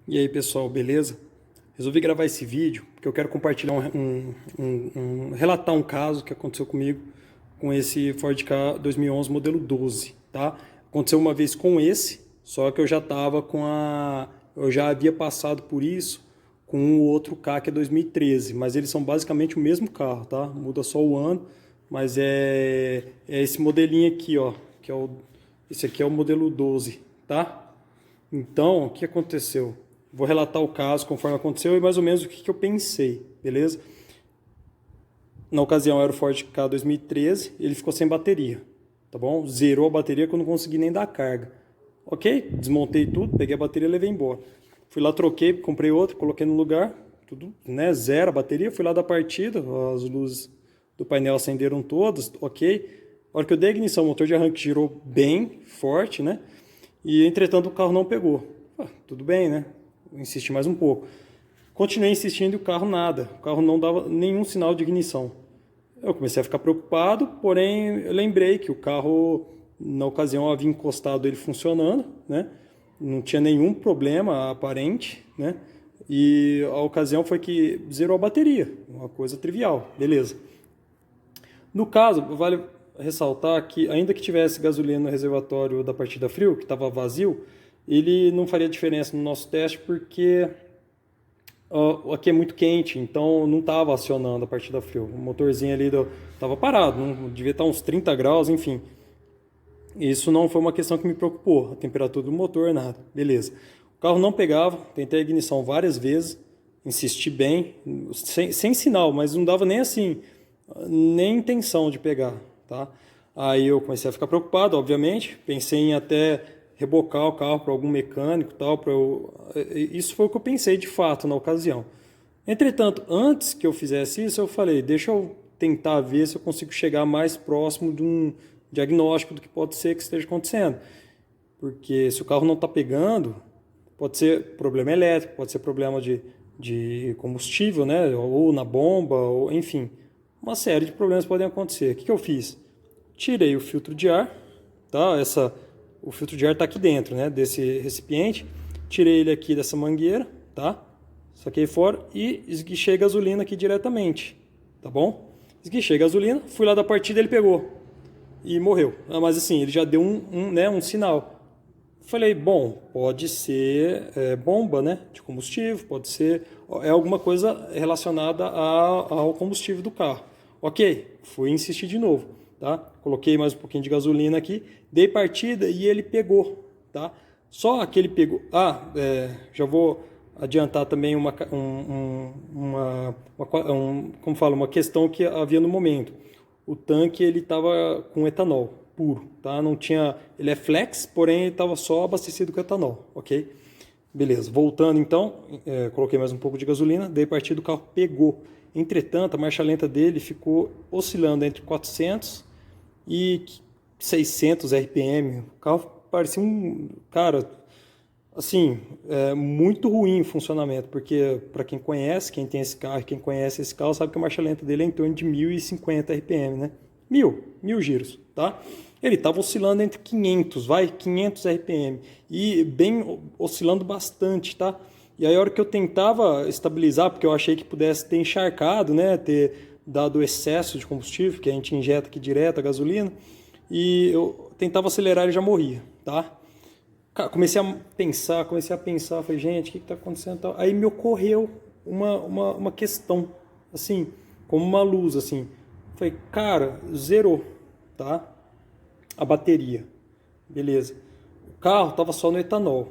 E aí pessoal, beleza? Resolvi gravar esse vídeo porque eu quero compartilhar relatar um caso que aconteceu comigo com esse Ford Ka 2011 modelo 12, tá? Aconteceu uma vez com esse, só que eu já havia passado por isso com o outro Ka que é 2013, mas eles são basicamente o mesmo carro, tá? Muda só o ano, mas é esse modelinho aqui, ó, esse aqui é o modelo 12, tá? Então, o que aconteceu? Vou relatar o caso conforme aconteceu e mais ou menos o que eu pensei, beleza? Na ocasião era o Ford Ka 2013, ele ficou sem bateria, tá bom? Zerou a bateria que eu não consegui nem dar carga. Ok, desmontei tudo, peguei a bateria e levei embora. Fui lá, troquei, comprei outro, coloquei no lugar, tudo, né? Zero a bateria, fui lá da partida, as luzes do painel acenderam todas, ok. A hora que eu dei a ignição, o motor de arranque girou bem forte, né? E entretanto o carro não pegou. Tudo bem, né? Insisti mais um pouco. Continuei insistindo e o carro nada. O carro não dava nenhum sinal de ignição. Eu comecei a ficar preocupado, porém eu lembrei que o carro, na ocasião, havia encostado ele funcionando, né? Não tinha nenhum problema aparente, né? E a ocasião foi que zerou a bateria, uma coisa trivial, beleza. No caso, vale ressaltar que, ainda que tivesse gasolina no reservatório da partida frio, que estava vazio, ele não faria diferença no nosso teste porque aqui é muito quente, então não estava acionando a partida frio. O motorzinho ali estava parado, não, devia estar uns 30 graus, enfim. Isso não foi uma questão que me preocupou, a temperatura do motor, nada. Beleza. O carro não pegava, tentei a ignição várias vezes, insisti bem, sem sinal, mas não dava nem assim, nem intenção de pegar, tá? Aí eu comecei a ficar preocupado, obviamente, pensei em até rebocar o carro para algum mecânico, tal, isso foi o que eu pensei de fato na ocasião. Entretanto, antes que eu fizesse isso, eu falei, deixa eu tentar ver se eu consigo chegar mais próximo de um diagnóstico do que pode ser que esteja acontecendo. Porque se o carro não está pegando, pode ser problema elétrico, pode ser problema de combustível, né? Ou na bomba, ou enfim. Uma série de problemas podem acontecer. O que eu fiz? Tirei o filtro de ar, tá? O filtro de ar está aqui dentro, né? Desse recipiente. Tirei ele aqui dessa mangueira, tá? Saquei fora e esguichei gasolina aqui diretamente, tá bom? Esguichei gasolina, fui lá da partida, ele pegou e morreu. Mas assim, ele já deu né, um sinal. Falei, bom, pode ser bomba, né, de combustível, pode ser alguma coisa relacionada ao combustível do carro. Ok, fui insistir de novo, tá? Coloquei mais um pouquinho de gasolina aqui, dei partida e ele pegou, tá? Só aquele pegou. Já vou adiantar também como fala, uma questão que havia no momento. O tanque ele estava com etanol puro, tá? Não tinha, ele é flex, porém ele estava só abastecido com etanol, ok? Beleza. Voltando então, coloquei mais um pouco de gasolina, dei partida, o carro pegou. Entretanto, a marcha lenta dele ficou oscilando entre 400 e 600 RPM. O carro parecia cara, assim, muito ruim o funcionamento, porque para quem conhece, quem tem esse carro, quem conhece esse carro, sabe que a marcha lenta dele é em torno de 1050 RPM, né? Mil giros, tá? Ele estava oscilando entre 500 RPM, e bem, oscilando bastante, tá? E aí a hora que eu tentava estabilizar, porque eu achei que pudesse ter encharcado, né, ter dado excesso de combustível, que a gente injeta aqui direto a gasolina, e eu tentava acelerar e já morria, tá? Comecei a pensar, falei, gente, o que está acontecendo? Aí me ocorreu uma questão, assim, como uma luz, assim. Falei, cara, zerou, tá? A bateria. Beleza. O carro estava só no etanol.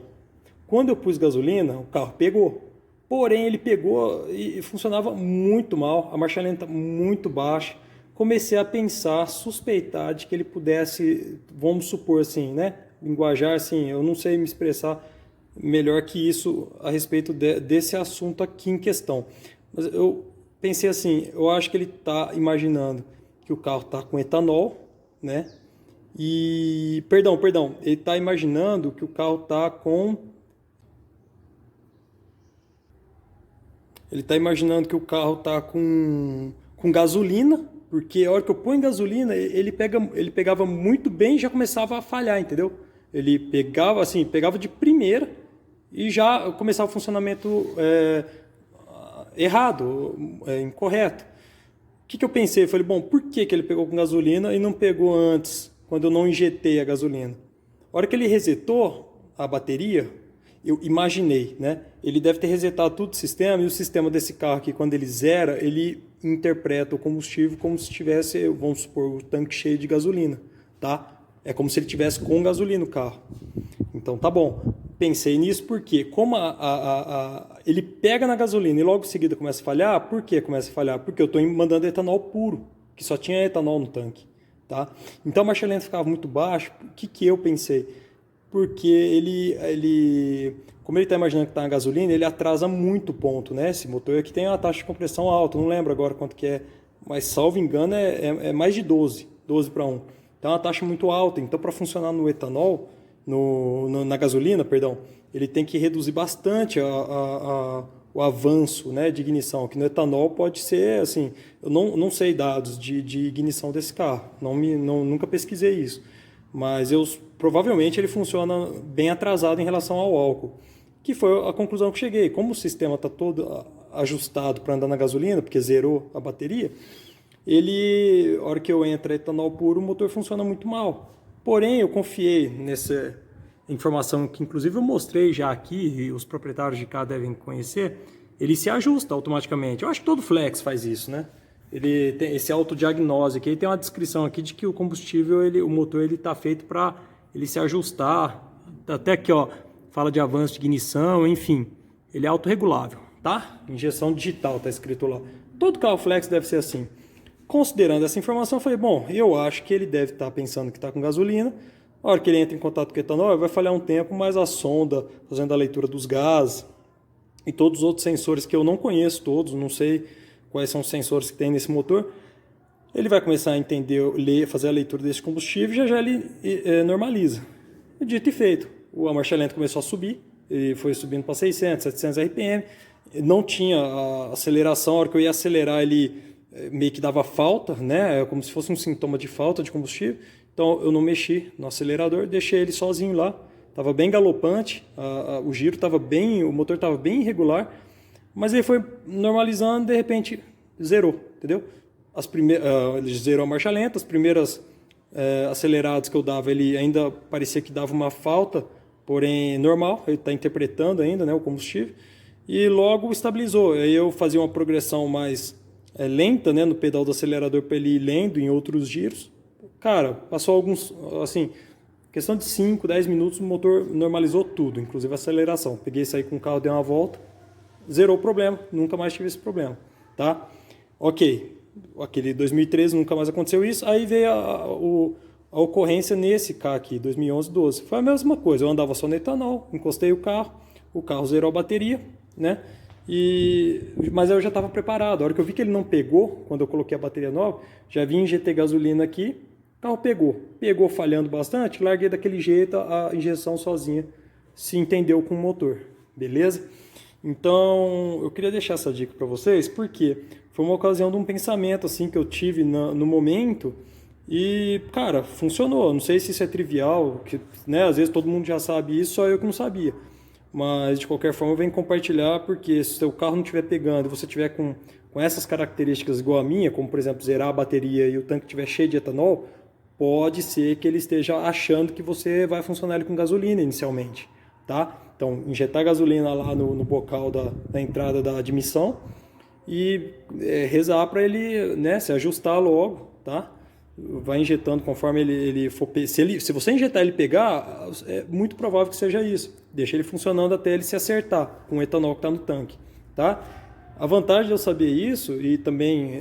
Quando eu pus gasolina, o carro pegou. Porém, ele pegou e funcionava muito mal, a marcha lenta muito baixa. Comecei a pensar, suspeitar de que ele pudesse, vamos supor assim, né? Linguajar assim, eu não sei me expressar melhor que isso a respeito desse assunto aqui em questão. Mas eu pensei assim, eu acho que ele está imaginando que o carro está com etanol, né? Perdão, ele está imaginando que o carro está com Ele está imaginando que o carro está com gasolina, porque a hora que eu ponho gasolina, ele pegava muito bem e já começava a falhar, entendeu? Ele pegava assim, pegava de primeira e já começar o funcionamento errado, incorreto. O que eu pensei? Eu falei, bom, por que ele pegou com gasolina e não pegou antes, quando eu não injetei a gasolina? A hora que ele resetou a bateria, eu imaginei, né? Ele deve ter resetado todo o sistema, e o sistema desse carro aqui, quando ele zera, ele interpreta o combustível como se tivesse, vamos supor, o tanque cheio de gasolina, tá? É como se ele tivesse com gasolina o carro. Então tá bom. Pensei nisso porque, como ele pega na gasolina e logo em seguida começa a falhar, por que começa a falhar? Porque eu estou mandando etanol puro, que só tinha etanol no tanque. Tá? Então a marcha lenta ficava muito baixa. O que eu pensei? Porque como ele está imaginando que está na gasolina, ele atrasa muito o ponto, né? Esse motor aqui tem uma taxa de compressão alta, não lembro agora quanto que é, mas salvo engano é mais de 12 para 1. Então é uma taxa muito alta. Então para funcionar no etanol, na gasolina, perdão, ele tem que reduzir bastante o avanço, né, de ignição, que no etanol pode ser, assim, eu não sei dados de ignição desse carro, nunca pesquisei isso, mas provavelmente ele funciona bem atrasado em relação ao álcool, que foi a conclusão que cheguei. Como o sistema está todo ajustado para andar na gasolina, porque zerou a bateria, a hora que eu entro etanol puro, o motor funciona muito mal. Porém, eu confiei nessa informação que, inclusive, eu mostrei já aqui, e os proprietários de carro devem conhecer, ele se ajusta automaticamente. Eu acho que todo Flex faz isso, né? Ele tem esse autodiagnóstico, aí tem uma descrição aqui de que o combustível, o motor, ele está feito para ele se ajustar. Até aqui, ó, fala de avanço de ignição, enfim, ele é autorregulável, tá? Injeção digital, tá escrito lá. Todo carro Flex deve ser assim. Considerando essa informação, eu falei, bom, eu acho que ele deve estar pensando que está com gasolina. A hora que ele entra em contato com o etanol, vai falhar um tempo, mas a sonda, fazendo a leitura dos gases e todos os outros sensores que eu não conheço todos, não sei quais são os sensores que tem nesse motor, ele vai começar a entender, fazer a leitura desse combustível e já ele normaliza. E dito e feito, a marcha lenta começou a subir, ele foi subindo para 600, 700 RPM, não tinha a aceleração, a hora que eu ia acelerar ele meio que dava falta, né? Como se fosse um sintoma de falta de combustível. Então eu não mexi no acelerador, deixei ele sozinho lá. Estava bem galopante, o giro estava bem, o motor estava bem irregular, mas ele foi normalizando, de repente zerou, entendeu? Ele zerou a marcha lenta, as primeiras aceleradas que eu dava, ele ainda parecia que dava uma falta, porém normal, ele está interpretando ainda, né, o combustível, e logo estabilizou. Aí eu fazia uma progressão mais lenta, né, no pedal do acelerador para ele ir lento em outros giros. Cara, passou assim, questão de 5, 10 minutos, o motor normalizou tudo, inclusive a aceleração. Peguei isso aí com o carro, dei uma volta, zerou o problema, nunca mais tive esse problema, tá? Ok, aquele 2013 nunca mais aconteceu isso, aí veio a ocorrência nesse carro aqui, 2011, 12. Foi a mesma coisa, eu andava só no etanol, encostei o carro zerou a bateria, né? Mas eu já estava preparado. A hora que eu vi que ele não pegou, quando eu coloquei a bateria nova, já vim injetei gasolina aqui, o carro pegou falhando bastante, larguei daquele jeito, a injeção sozinha se entendeu com o motor, beleza? Então eu queria deixar essa dica para vocês, porque foi uma ocasião de um pensamento assim que eu tive no momento e, cara, funcionou. Não sei se isso é trivial, né? Às vezes todo mundo já sabe isso, só eu que não sabia. Mas, de qualquer forma, eu venho compartilhar, porque se o seu carro não estiver pegando e você tiver com essas características igual a minha, como, por exemplo, zerar a bateria e o tanque estiver cheio de etanol, pode ser que ele esteja achando que você vai funcionar ele com gasolina inicialmente, tá? Então, injetar gasolina lá no bocal da entrada da admissão e rezar para ele, né, se ajustar logo, tá? Vai injetando conforme ele for. Se você injetar ele pegar, é muito provável que seja isso. Deixa ele funcionando até ele se acertar com o etanol que está no tanque, tá? A vantagem de eu saber isso, e também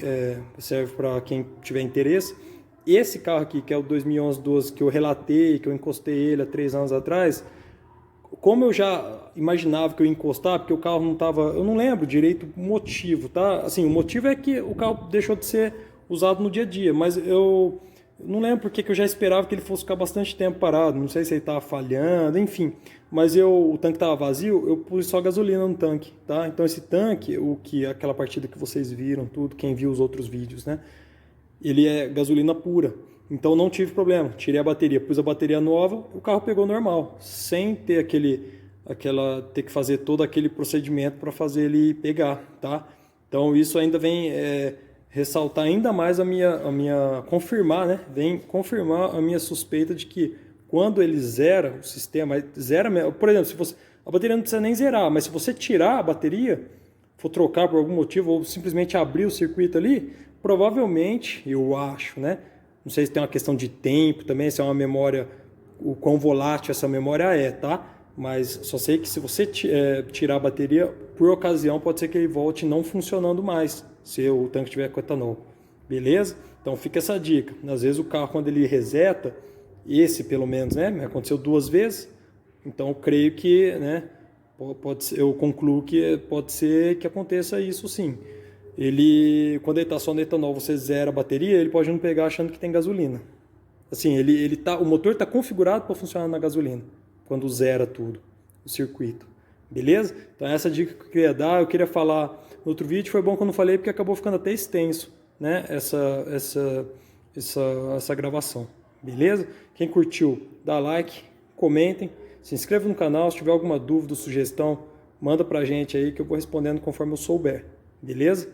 serve para quem tiver interesse, esse carro aqui, que é o 2011 12, que eu relatei, que eu encostei ele há 3 anos atrás, como eu já imaginava que eu ia encostar, porque o carro não estava. Eu não lembro direito o motivo, tá? Assim, o motivo é que o carro deixou de ser usado no dia a dia, mas eu não lembro porque que eu já esperava que ele fosse ficar bastante tempo parado, não sei se ele estava falhando, enfim, mas o tanque estava vazio, eu pus só gasolina no tanque, tá? Então esse tanque, aquela partida que vocês viram, tudo, quem viu os outros vídeos, né? Ele é gasolina pura, então não tive problema, tirei a bateria, pus a bateria nova, o carro pegou normal, sem ter ter que fazer todo aquele procedimento para fazer ele pegar, tá? Então isso ainda vem ressaltar ainda mais confirmar, né? Vem confirmar a minha suspeita de que quando ele zera o sistema, por exemplo, se você, a bateria não precisa nem zerar, mas se você tirar a bateria, for trocar por algum motivo ou simplesmente abrir o circuito ali, provavelmente, eu acho, né? Não sei se tem uma questão de tempo também, se é uma memória, o quão volátil essa memória tá? Mas só sei que se você tirar a bateria, por ocasião, pode ser que ele volte não funcionando mais, se o tanque tiver com etanol. Beleza? Então fica essa dica. Às vezes o carro, quando ele reseta, esse pelo menos, né? Me aconteceu 2 vezes, então eu creio que, né? Eu concluo que pode ser que aconteça isso sim. Quando ele está só no etanol, você zera a bateria, ele pode não pegar achando que tem gasolina. Assim, o motor está configurado para funcionar na gasolina, quando zera tudo, o circuito. Beleza? Então essa dica que eu queria dar, eu queria falar no outro vídeo, foi bom que eu não falei, porque acabou ficando até extenso, né? Essa gravação. Beleza? Quem curtiu, dá like, comentem, se inscreva no canal, se tiver alguma dúvida ou sugestão, manda pra gente aí que eu vou respondendo conforme eu souber. Beleza?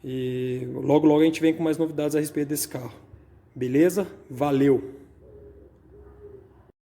E logo a gente vem com mais novidades a respeito desse carro. Beleza? Valeu!